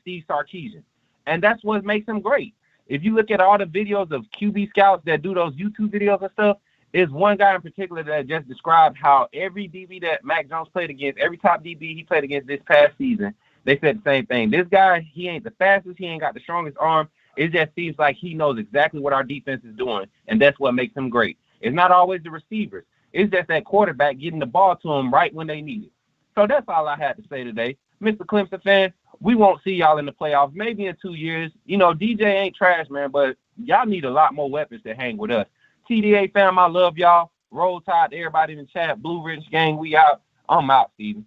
Steve Sarkisian, and that's what makes him great. If you look at all the videos of QB scouts that do those YouTube videos and stuff, is one guy in particular that just described how every DB that Mac Jones played against, every top DB he played against this past season, they said the same thing. This guy, he ain't the fastest, he ain't got the strongest arm. It just seems like he knows exactly what our defense is doing, and that's what makes him great. It's not always the receivers. It's just that quarterback getting the ball to him right when they need it. So that's all I had to say today. Mr. Clemson fan, we won't see y'all in the playoffs maybe in 2 years. You know, DJ ain't trash, man, but y'all need a lot more weapons to hang with us. TDA fam, I love y'all. Roll Tide to everybody in the chat. Blue Ridge gang, we out. I'm out, Steven.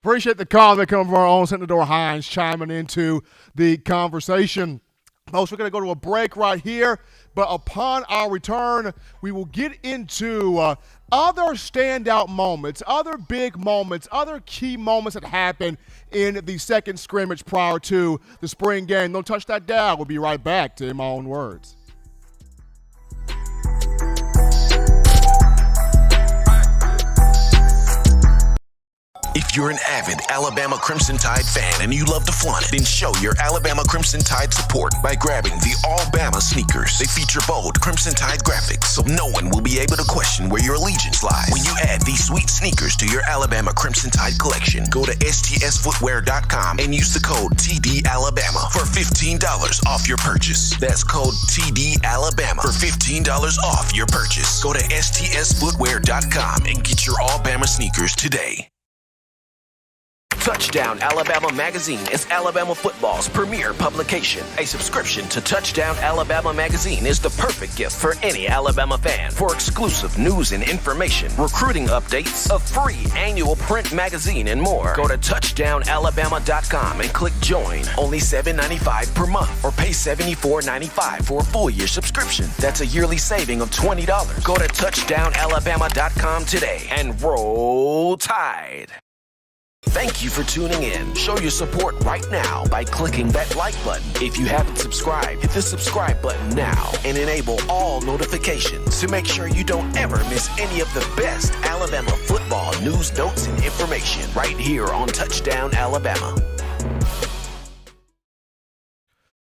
Appreciate the call that comes from our own Senator Hines chiming into the conversation. Folks, we're going to go to a break right here, but upon our return, we will get into other standout moments, other big moments, other key moments that happened in the second scrimmage prior to the spring game. Don't touch that dial. We'll be right back to In My Own Words. If you're an avid Alabama Crimson Tide fan and you love to flaunt it, then show your Alabama Crimson Tide support by grabbing the All-Bama sneakers. They feature bold Crimson Tide graphics, so no one will be able to question where your allegiance lies. When you add these sweet sneakers to your Alabama Crimson Tide collection, go to STSfootwear.com and use the code TDAlabama for $15 off your purchase. That's code TDAlabama for $15 off your purchase. Go to STSfootwear.com and get your All-Bama sneakers today. Touchdown Alabama Magazine is Alabama football's premier publication. A subscription to Touchdown Alabama Magazine is the perfect gift for any Alabama fan. For exclusive news and information, recruiting updates, a free annual print magazine, and more, go to touchdownalabama.com and click join. Only $7.95 per month, or pay $74.95 for a full year subscription. That's a yearly saving of $20. Go to touchdownalabama.com today and roll Tide. Thank you for tuning in. Show your support right now by clicking that like button. If you haven't subscribed, hit the subscribe button now and enable all notifications to make sure you don't ever miss any of the best Alabama football news, notes, and information right here on Touchdown Alabama.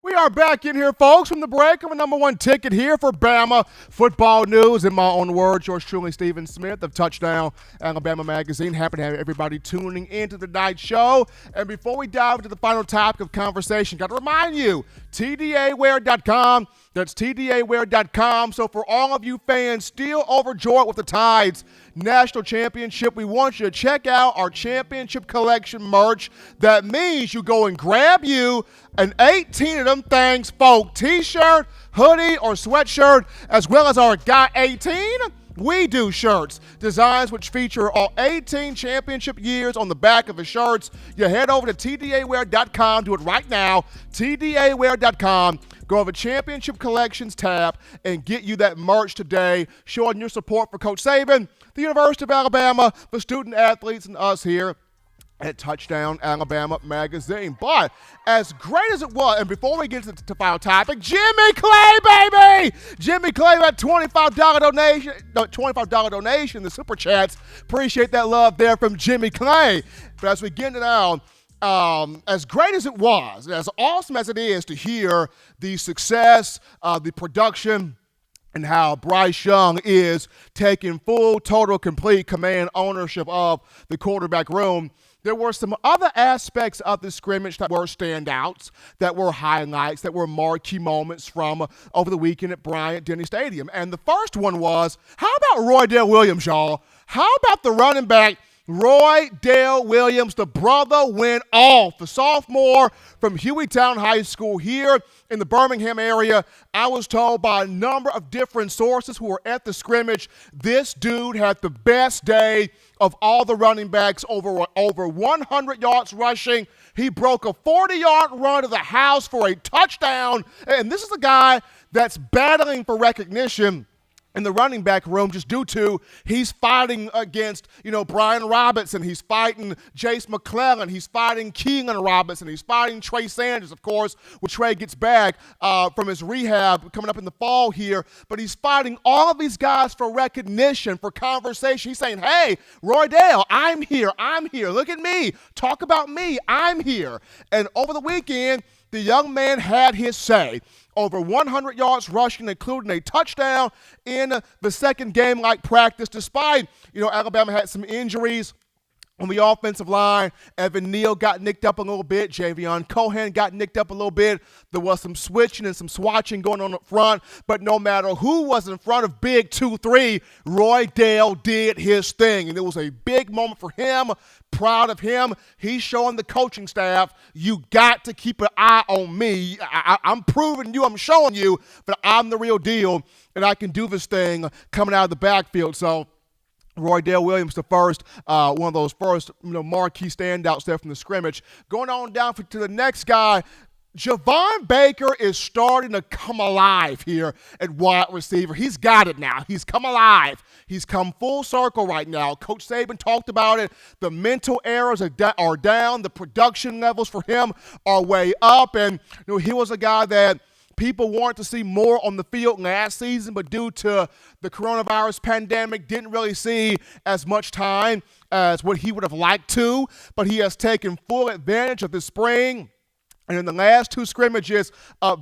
We are back in here, folks, from the break. I'm a number one ticket here for Bama football news. In my own words, yours truly, Stephen Smith of Touchdown Alabama Magazine. Happy to have everybody tuning into the night show. And before we dive into the final topic of conversation, got to remind you, TDAwear.com. That's TDAwear.com. So for all of you fans still overjoyed with the Tide's national championship, we want you to check out our championship collection merch. That means you go and grab you an 18 of them things, folk, t-shirt, hoodie, or sweatshirt, as well as our Got 18 We Do shirts, designs which feature all 18 championship years on the back of the shirts. You head over to TDAwear.com, do it right now, TDAwear.com. Go over Championship Collections tab and get you that merch today, showing your support for Coach Saban, the University of Alabama, the student athletes, and us here at Touchdown Alabama Magazine. But as great as it was, and before we get to the final topic, Jimmy Clay, baby! Jimmy Clay, that $25 donation, the Super Chats. Appreciate that love there from Jimmy Clay. But as we get it out, as great as it was, as awesome as it is to hear the success, the production, and how Bryce Young is taking full, total, complete command ownership of the quarterback room, there were some other aspects of the scrimmage that were standouts, that were highlights, that were marquee moments from over the weekend at Bryant-Denny Stadium. And the first one was, how about Roy Dale Williams, y'all? How about the running back Roy Dale Williams? The brother went off. The sophomore from Hueytown High School here in the Birmingham area. I was told by a number of different sources who were at the scrimmage, this dude had the best day of all the running backs, over 100 yards rushing. He broke a 40-yard run to the house for a touchdown. And this is a guy that's battling for recognition in the running back room just due to he's fighting against, Brian Robinson. He's fighting Jace McClellan. He's fighting Keelan Robinson. He's fighting Trey Sanders, of course, when Trey gets back from his rehab coming up in the fall here. But he's fighting all of these guys for recognition, for conversation. He's saying, hey, Roy Dale, I'm here. I'm here. Look at me. Talk about me. I'm here. And over the weekend, the young man had his say. Over 100 yards rushing, including a touchdown in the second game-like practice, despite, Alabama had some injuries on the offensive line. Evan Neal got nicked up a little bit. Javion Cohen got nicked up a little bit. There was some switching and some swatching going on up front. But no matter who was in front of Big 2-3, Roy Dale did his thing. And it was a big moment for him. Proud of him. He's showing the coaching staff, you got to keep an eye on me. I'm proving you, I'm showing you that I'm the real deal and I can do this thing coming out of the backfield. So Roy Dale Williams, the first, one of those first, marquee standouts there from the scrimmage. Going on down to the next guy, Javon Baker is starting to come alive here at wide receiver. He's got it now. He's come alive. He's come full circle right now. Coach Saban talked about it. The mental errors are down. The production levels for him are way up. And he was a guy that people wanted to see more on the field last season, but due to the coronavirus pandemic, didn't really see as much time as what he would have liked to. But he has taken full advantage of the spring. And in the last two scrimmages,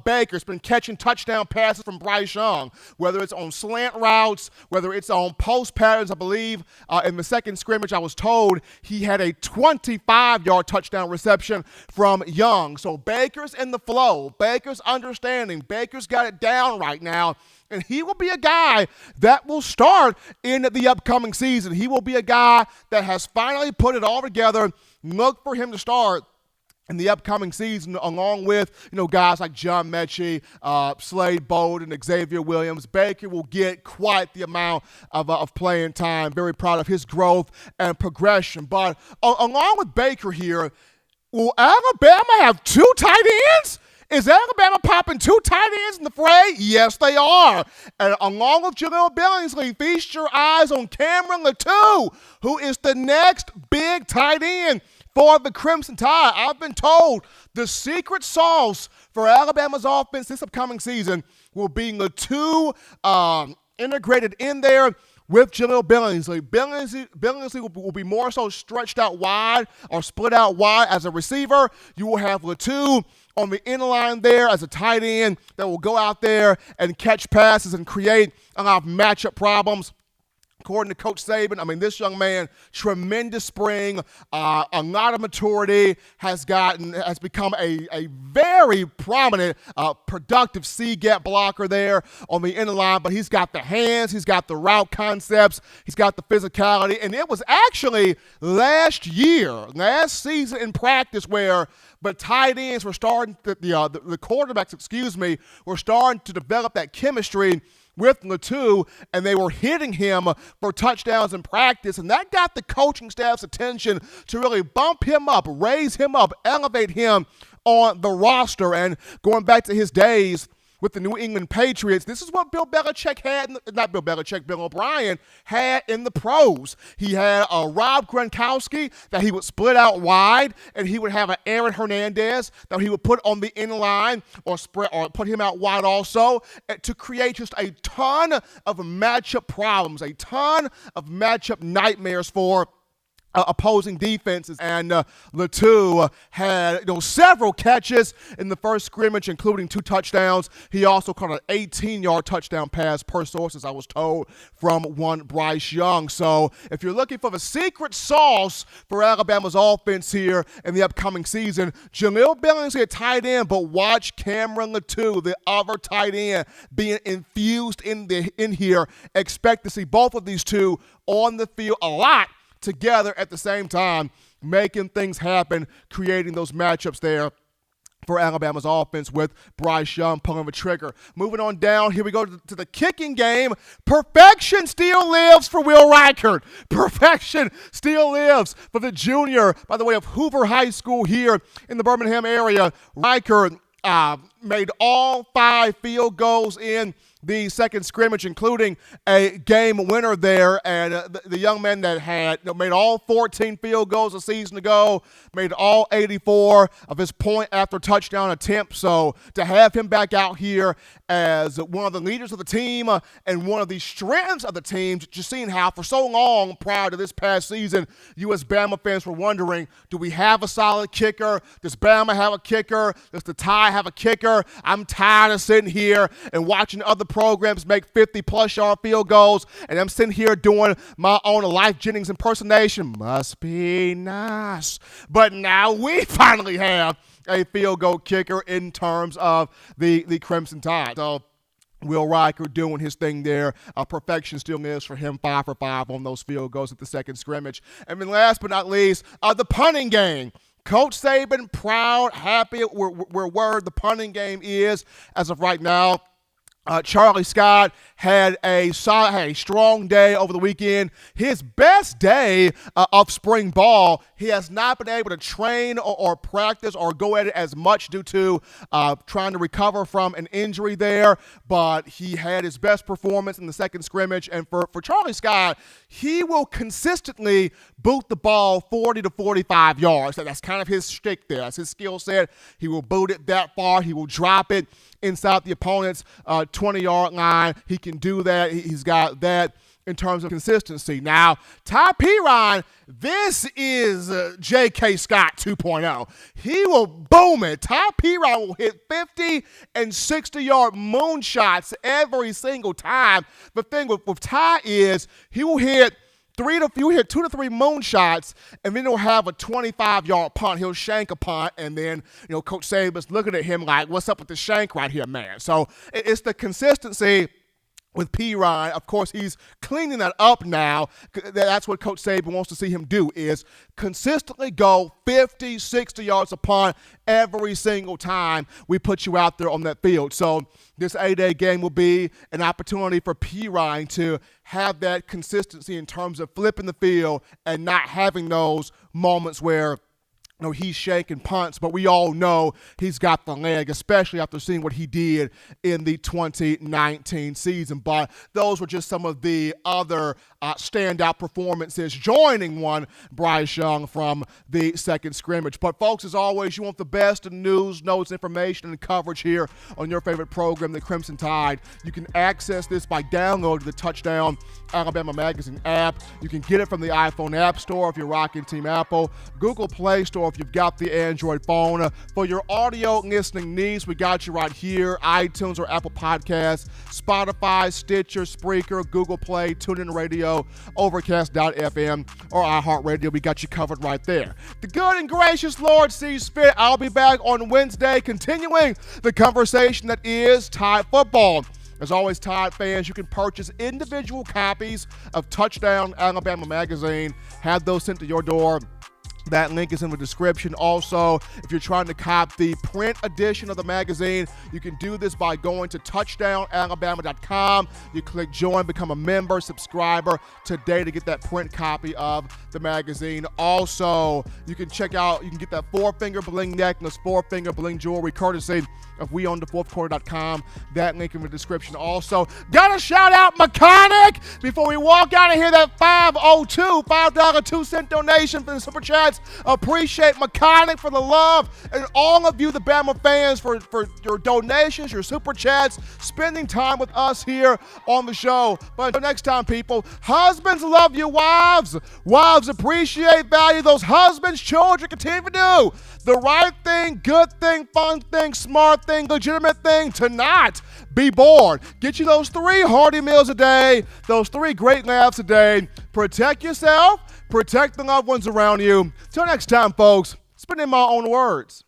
Baker's been catching touchdown passes from Bryce Young, whether it's on slant routes, whether it's on post patterns. I believe in the second scrimmage, I was told he had a 25-yard touchdown reception from Young. So Baker's in the flow. Baker's understanding. Baker's got it down right now. And he will be a guy that will start in the upcoming season. He will be a guy that has finally put it all together. Look for him to start in the upcoming season, along with, guys like John Mechie, Slade Bolden, Xavier Williams. Baker will get quite the amount of playing time. Very proud of his growth and progression. But along with Baker here, will Alabama have two tight ends? Is Alabama popping two tight ends in the fray? Yes, they are. And along with Jaleel Billingsley, feast your eyes on Cameron Latou, who is the next big tight end for the Crimson Tide. I've been told the secret sauce for Alabama's offense this upcoming season will be Latou integrated in there with Jaleel Billingsley. Billingsley will be more so stretched out wide or split out wide as a receiver. You will have Latou on the end line there as a tight end that will go out there and catch passes and create a lot of matchup problems. According to Coach Saban, this young man, tremendous spring, a lot of maturity, has become a very prominent, productive C-gap blocker there on the end line. But he's got the hands, he's got the route concepts, he's got the physicality. And it was actually last season in practice where the tight ends were starting, the quarterbacks, were starting to develop that chemistry with Latou, and they were hitting him for touchdowns in practice, and that got the coaching staff's attention to really bump him up, raise him up, elevate him on the roster. And going back to his days with the New England Patriots, this is what Bill O'Brien had in the pros. He had a Rob Gronkowski that he would split out wide, and he would have an Aaron Hernandez that he would put on the end line or put him out wide also to create just a ton of matchup problems, a ton of matchup nightmares for opposing defenses. And Latou had several catches in the first scrimmage, including 2 touchdowns. He also caught an 18-yard touchdown pass per sources, I was told, from one Bryce Young. So if you're looking for the secret sauce for Alabama's offense here in the upcoming season, Jaleel Billingsley at tight end, but watch Cameron Latou, the other tight end, being infused in here. Expect to see both of these two on the field a lot together at the same time, making things happen, creating those matchups there for Alabama's offense with Bryce Young pulling the trigger. Moving on down, here we go to the kicking game. Perfection still lives for Will Reichert. Perfection still lives for the junior, by the way, of Hoover High School here in the Birmingham area. Reichert made all 5 field goals in the second scrimmage, including a game winner there. And the young man that had made all 14 field goals a season ago, made all 84 of his point after touchdown attempts. So to have him back out here as one of the leaders of the team and one of the strengths of the team, just seeing how for so long prior to this past season, you as Bama fans were wondering, do we have a solid kicker? Does Bama have a kicker? Does the Tide have a kicker? I'm tired of sitting here and watching other programs make 50-plus yard field goals, and I'm sitting here doing my own Life Jennings impersonation. Must be nice. But now we finally have a field goal kicker in terms of the Crimson Tide. So Will Riker doing his thing there. Perfection still is for him, 5 for 5 on those field goals at the second scrimmage. And then last but not least, the punting game. Coach Saban, proud, happy where the punting game is as of right now. Charlie Scott had a strong day over the weekend. His best day of spring ball. He has not been able to train or practice or go at it as much due to trying to recover from an injury there. But he had his best performance in the second scrimmage. And for Charlie Scott, he will consistently boot the ball 40 to 45 yards. That's kind of his shtick there. That's his skill set. He will boot it that far. He will drop it inside the opponent's 20-yard line. He can do that. He's got that in terms of consistency. Now, Ty Perine, this is J.K. Scott 2.0. He will boom it. Ty Perine will hit 50 and 60-yard moonshots every single time. The thing with Ty is he will hit 2 to 3 moonshots, and then he'll have a 25-yard punt. He'll shank a punt, and then, Coach Saban's looking at him like, what's up with the shank right here, man? So it's the consistency with Perine. Of course, he's cleaning that up now. That's what Coach Saban wants to see him do, is consistently go 50, 60 yards a punt every single time we put you out there on that field. So this A-Day game will be an opportunity for Perine to have that consistency in terms of flipping the field and not having those moments where he's shaking punts, but we all know he's got the leg, especially after seeing what he did in the 2019 season. But those were just some of the other standout performances, joining one, Bryce Young, from the second scrimmage. But, folks, as always, you want the best in news, notes, information, and coverage here on your favorite program, the Crimson Tide. You can access this by downloading the Touchdown Alabama Magazine app. You can get it from the iPhone App Store if you're rocking Team Apple, Google Play Store if you've got the Android phone. For your audio listening needs, we got you right here, iTunes or Apple Podcasts, Spotify, Stitcher, Spreaker, Google Play, TuneIn Radio, Overcast.fm, or iHeartRadio. We got you covered right there. The good and gracious Lord sees fit. I'll be back on Wednesday continuing the conversation that is Tide football. As always, Tide fans, you can purchase individual copies of Touchdown Alabama Magazine. Have those sent to your door. That link is in the description. Also, if you're trying to cop the print edition of the magazine, you can do this by going to touchdownalabama.com. You click join, become a member, subscriber today to get that print copy of the magazine. Also, you can get that 4-finger bling necklace, 4-finger bling jewelry, courtesy of weownthefourthquarter.com. That link in the description. Also, gotta shout out Mechanic before we walk out of here. That $5.02 donation for the Super Chats. Appreciate Mechanic for the love, and all of you, the Bama fans, for your donations, your Super Chats, spending time with us here on the show. But until next time, people, husbands love you wives. Wives appreciate, value those husbands. Children continue to do the right thing, good thing, fun thing, smart thing, legitimate thing, to not be bored. Get you those 3 hearty meals a day, those 3 great laughs a day. Protect yourself, protect the loved ones around you. Till next time, folks, spit in my own words.